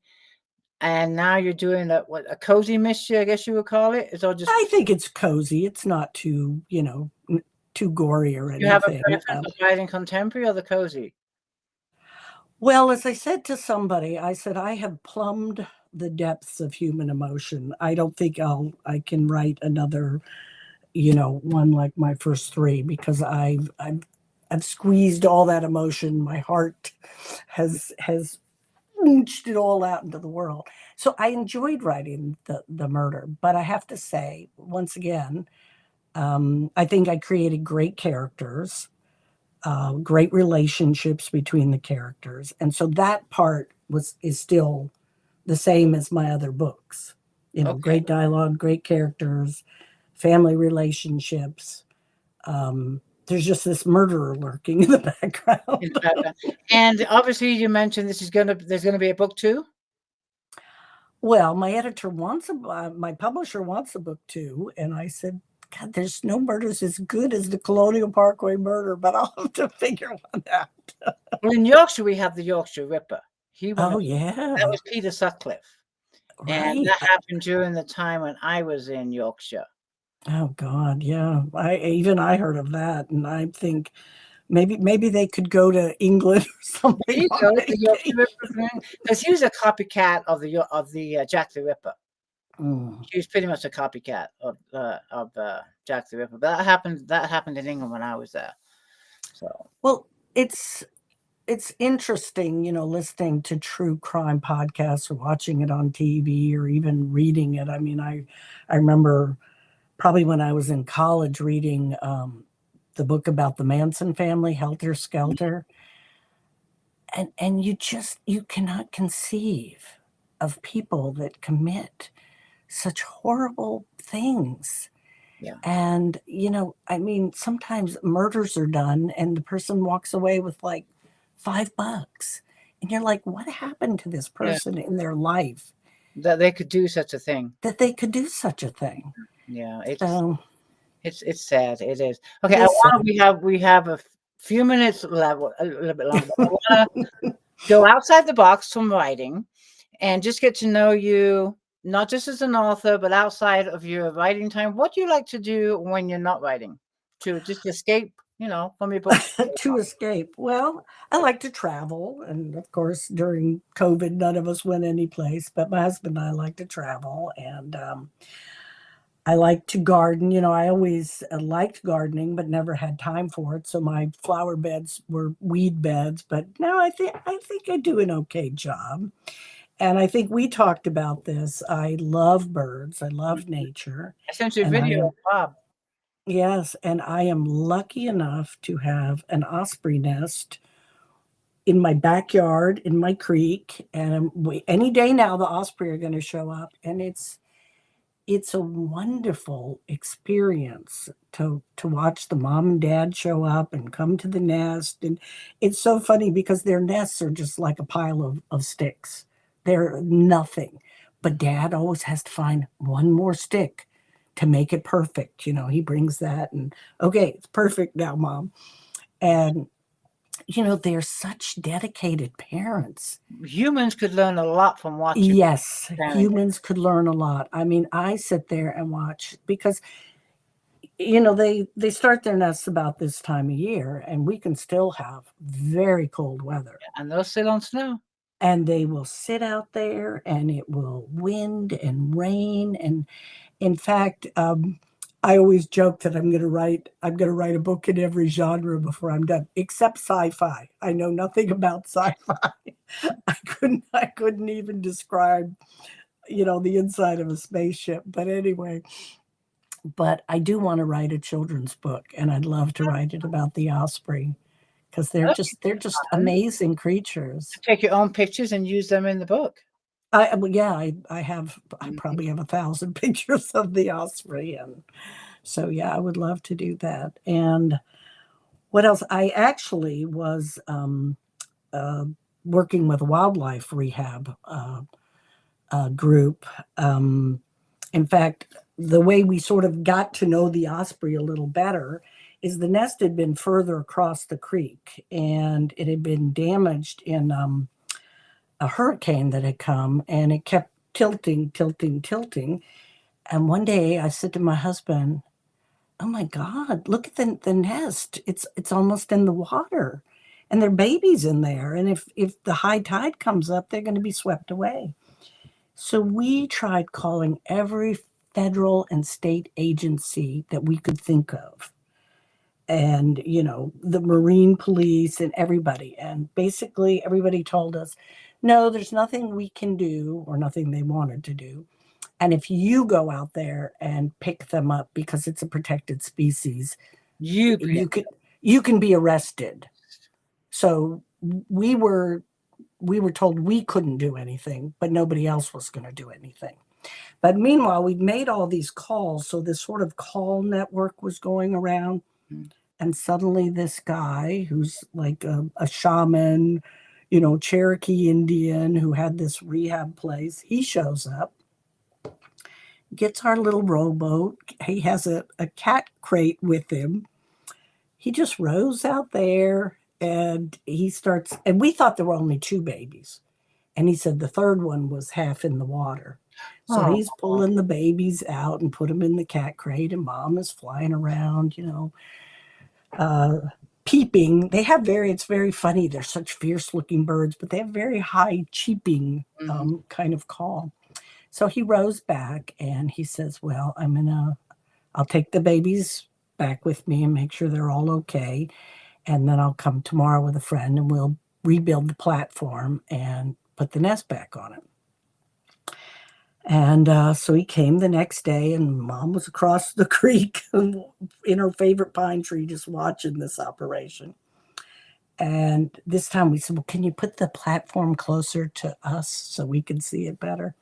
and now you're doing a cozy mystery, I guess you would call it. It's all just. I think it's cozy. It's not too, too gory or anything. You have a preference of writing contemporary or the cozy? Well, as I said to somebody, I said I have plumbed the depths of human emotion. I don't think I can write another, one like my first 3, because I've squeezed all that emotion. My heart has ooched it all out into the world. So I enjoyed writing the murder, but I have to say, once again, I think I created great characters, great relationships between the characters, and so that part is still the same as my other books. Okay. Great dialogue, great characters, family relationships. There's just this murderer lurking in the background. And obviously, you mentioned there's going to be a book 2. Well, my editor my publisher wants a book 2, and I said, God, there's no murders as good as the Colonial Parkway murder, but I'll have to figure one out. Well, in Yorkshire, we have the Yorkshire Ripper. Oh, yeah. That was Peter Sutcliffe. Right. And that happened during the time when I was in Yorkshire. Oh, God, yeah. I heard of that, and I think maybe they could go to England or something. There you go, the Yorkshire Ripper, because he was a copycat of the Jack the Ripper. He was pretty much a copycat of Jack the Ripper. But that happened in England when I was there. So, well, it's interesting, listening to true crime podcasts or watching it on TV or even reading it. I mean, I remember probably when I was in college reading the book about the Manson family, Helter Skelter. And you cannot conceive of people that commit such horrible things. Yeah. And, I mean, sometimes murders are done and the person walks away with like $5. And you're like, what happened to this Yeah. person in their life That they could do such a thing. that they could do such a thing? Yeah. So It's sad. It is. it Okay. is sad. We have a few minutes left, a little bit longer. I want to go outside the box from writing and just get to know you, not just as an author, but outside of your writing time. What do you like to do when you're not writing to just escape, from your books? To escape. Well, I like to travel. And of course, during COVID, none of us went anyplace, but my husband and I like to travel. And I like to garden. I always liked gardening, but never had time for it. So my flower beds were weed beds. But now I think I do an okay job. And I think we talked about this. I love birds. I love nature. I sent you a And I video am of Bob. Yes, and I am lucky enough to have an osprey nest in my backyard, in my creek, and any day now the osprey are going to show up, and it's a wonderful experience to watch the mom and dad show up and come to the nest. And it's so funny because their nests are just like a pile of sticks. They're nothing, but dad always has to find one more stick to make it perfect. He brings that, and okay, it's perfect now, mom. And they're such dedicated parents. Humans could learn a lot from watching. Yes, Parenting. humans could learn a lot. I mean, I sit there and watch because they start their nests about this time of year, and we can still have very cold weather. And they'll sit on snow. And they will sit out there, and it will wind and rain. And in fact, I always joke that I'm going to write a book in every genre before I'm done, except sci-fi. I know nothing about sci-fi. I couldn't even describe, the inside of a spaceship. But anyway, but I do want to write a children's book, and I'd love to write it about the osprey because they're just amazing creatures. Take your own pictures and use them in the book. I probably have 1,000 pictures of the osprey, and so yeah, I would love to do that. And what else? I actually was working with a wildlife rehab group. In fact, the way we sort of got to know the osprey a little better is the nest had been further across the creek, and it had been damaged in a hurricane that had come, and it kept tilting. And one day I said to my husband, "Oh my God, look at the nest. It's almost in the water, and there are babies in there. And if the high tide comes up, they're going to be swept away." So we tried calling every federal and state agency that we could think of, and the Marine Police and everybody. And basically everybody told us, no, there's nothing we can do, or nothing they wanted to do. And if you go out there and pick them up because it's a protected species, you can be arrested. So we were told we couldn't do anything, but nobody else was going to do anything. But meanwhile, we'd made all these calls, so this sort of call network was going around. And suddenly this guy who's like a shaman, Cherokee Indian who had this rehab place, he shows up, gets our little rowboat. He has a cat crate with him. He just rows out there, and he starts, and we thought there were only 2 babies. And he said the third one was half in the water. So he's pulling the babies out and put them in the cat crate, and mom is flying around, peeping. It's very funny. They're such fierce looking birds, but they have very high cheeping kind of call. So he rows back and he says, well, I'll take the babies back with me and make sure they're all okay. And then I'll come tomorrow with a friend and we'll rebuild the platform and put the nest back on it. And so he came the next day, and Mom was across the creek in her favorite pine tree just watching this operation. And this time we said, well, can you put the platform closer to us so we can see it better?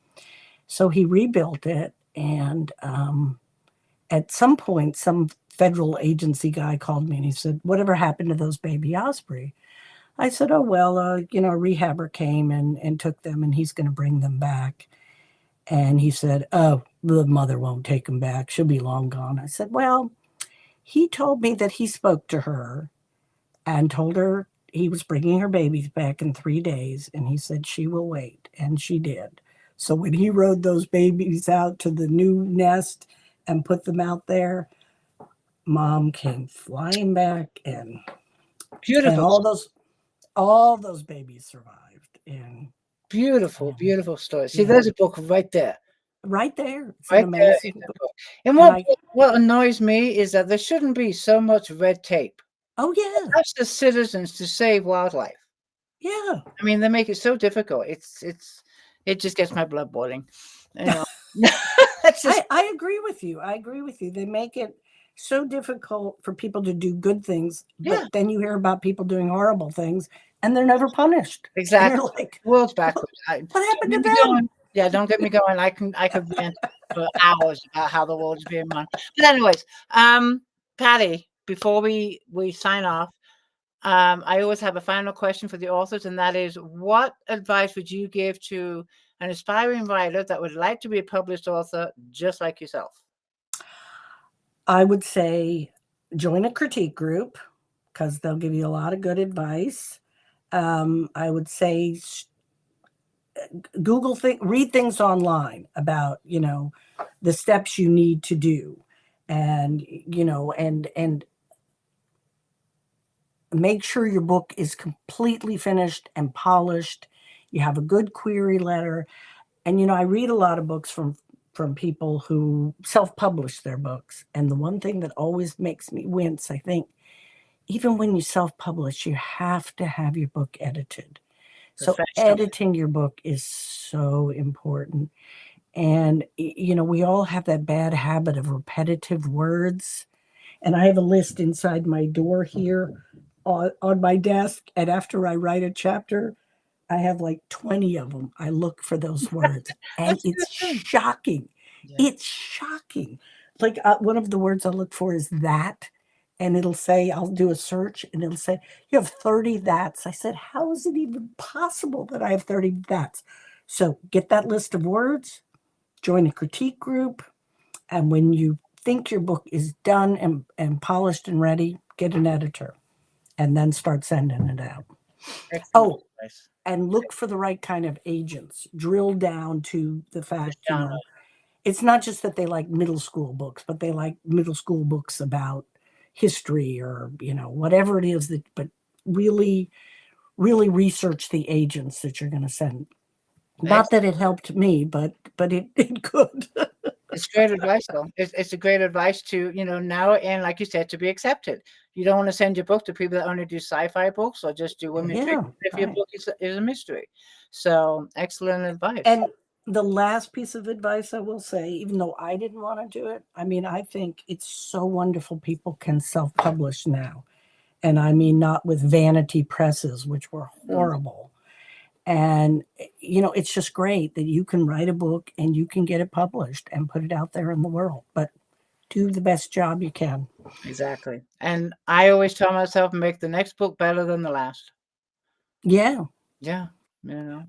So he rebuilt it. And at some point, some federal agency guy called me and he said, whatever happened to those baby osprey? I said, oh, well, a rehabber came and took them, and he's going to bring them back. And he said, oh, the mother won't take them back. She'll be long gone. I said, well, he told me that he spoke to her and told her he was bringing her babies back in 3 days. And he said she will wait. And she did. So when he rode those babies out to the new nest and put them out there, Mom came flying back, and Beautiful. all those babies survived. And Beautiful story. See, there's a book right there. Right there. It's Right an there amazing in the book. book. And what annoys me is that there shouldn't be so much red tape. Oh, yeah. That's the citizens to save wildlife. Yeah. I mean, they make it so difficult. It just gets my blood boiling. I agree with you. They make it so difficult for people to do good things, but then you hear about people doing horrible things and they're never punished. Exactly. And you're like, world's backwards. What happened to them? Yeah, don't get me going. I could rant for hours about how the world is being run. But anyways, Patti, before we sign off, I always have a final question for the authors, and that is, what advice would you give to an aspiring writer that would like to be a published author just like yourself? I would say join a critique group because they'll give you a lot of good advice. I would say read things online about, the steps you need to do, and, and make sure your book is completely finished and polished. You have a good query letter. And, I read a lot of books from people who self-publish their books. And the one thing that always makes me wince, I think, even when you self-publish, you have to have your book edited. So editing your book is so important. And, we all have that bad habit of repetitive words. And I have a list inside my door here on my desk. And after I write a chapter, I have like 20 of them. I look for those words. And it's shocking. Yeah. It's shocking. Like one of the words I look for is that. And it'll say, I'll do a search and it'll say, you have 30 that's. I said, how is it even possible that I have 30 that's? So get that list of words, join a critique group. And when you think your book is done and polished and ready, get an editor and then start sending it out. Excellent. And look for the right kind of agents. Drill down to the fact, it's not just that they like middle school books, but they like middle school books about history or, whatever it is but really, really research the agents that you're going to send. Not that it helped me, but it could. It's great advice, though. It's a great advice to, now, and like you said, to be accepted. You don't want to send your book to people that only do sci-fi books or just do women fiction if your book is a mystery. So excellent advice. And the last piece of advice I will say, even though I didn't want to do it, I think it's so wonderful people can self-publish now. And I mean, not with vanity presses, which were horrible. And, it's just great that you can write a book and you can get it published and put it out there in the world. But do the best job you can. Exactly. And I always tell myself, make the next book better than the last. Yeah. Yeah.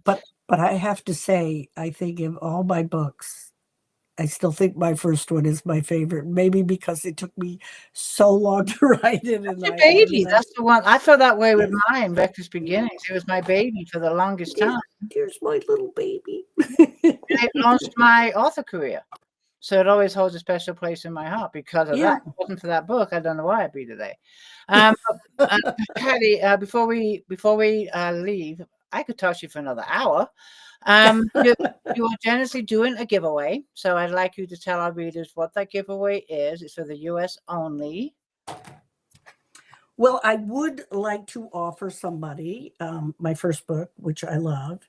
But I have to say, I think of all my books, I still think my first one is my favorite, maybe because it took me so long to write it. That's your baby. That's the one. I felt that way with mine, Breakfast Beginnings. It was my baby for the longest time. Here's my little baby. It launched my author career. So it always holds a special place in my heart because of that. If it wasn't for that book, I don't know where I'd be today. Patti, before we leave, I could talk to you for another hour. You are generously doing a giveaway. So I'd like you to tell our readers what that giveaway is. It's for the US only. Well, I would like to offer somebody my first book, which I love.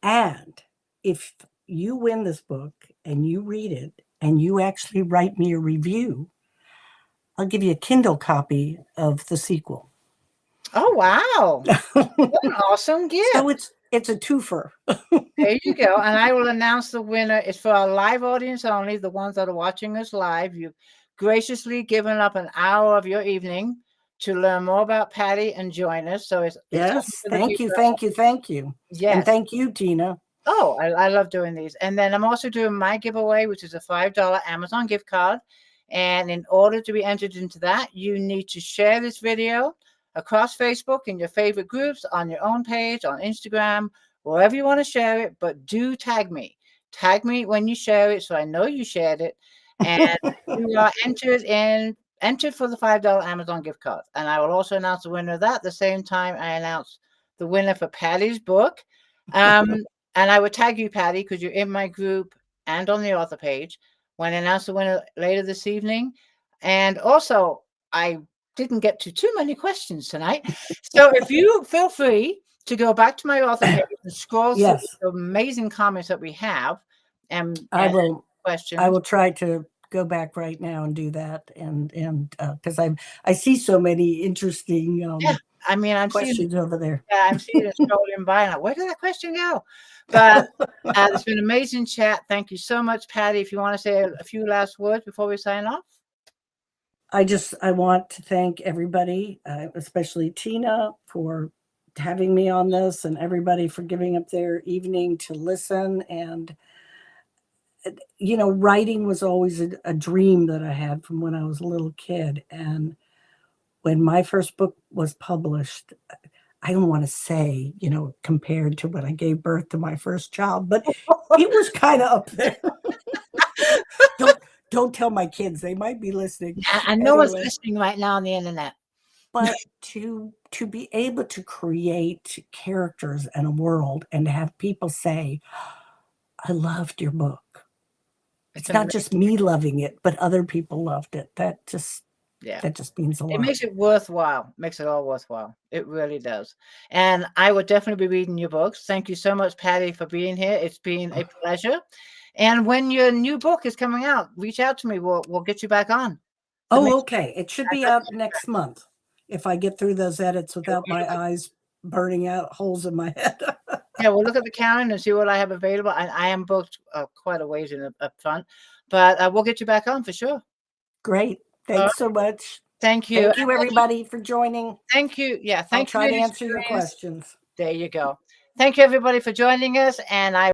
And if you win this book and you read it and you actually write me a review, I'll give you a Kindle copy of the sequel. Oh, wow. What an awesome gift. So it's a twofer. There you go. And I will announce the winner. It's for our live audience only, the ones that are watching us live. You've graciously given up an hour of your evening to learn more about Patti and join us. So it's Yes. for the Thank you. Thank you. Thank you. Yes. And thank you, Tina. Oh, I love doing these. And then I'm also doing my giveaway, which is a $5 Amazon gift card. And in order to be entered into that, you need to share this video across Facebook in your favorite groups, on your own page, on Instagram, wherever you want to share it. But do tag me. Tag me when you share it so I know you shared it. And you are entered for the $5 Amazon gift card. And I will also announce the winner of that at the same time I announce the winner for Patti's book. And I would tag you, Patti, because you're in my group and on the author page when I announce the winner later this evening. And also, I didn't get to too many questions tonight. So if you feel free to go back to my author page and scroll through the amazing comments that we have. And I will questions. I will try to go back right now and do that. And because I see so many interesting yeah, I mean, I'm questions seeing, over there. Yeah, I'm seeing it scrolling by and where did that question go? But it's been an amazing chat. Thank you so much, Patti. If you want to say a few last words before we sign off. I want to thank everybody, especially Tina, for having me on this, and everybody for giving up their evening to listen. And writing was always a dream that I had from when I was a little kid. And when my first book was published, I don't want to say, compared to when I gave birth to my first child, but it was kind of up there. Don't tell my kids. They might be listening. I know what's listening right now on the internet. But to be able to create characters and a world and to have people say, I loved your book. It's not just me loving it, but other people loved it. That just means a lot. It makes it worthwhile. Makes it all worthwhile. It really does. And I would definitely be reading your books. Thank you so much, Patti, for being here. It's been a pleasure. And when your new book is coming out, reach out to me. We'll get you back on. Oh, okay. It should be out next month if I get through those edits without my eyes burning out holes in my head. Yeah, we'll look at the calendar and see what I have available. I am booked quite a ways up front, but we'll get you back on for sure. Great. Thanks so much. Thank you. Thank you, everybody, for joining. Thank you. Yeah, thank you. I'll try to answer your questions. There you go. Thank you, everybody, for joining us. And I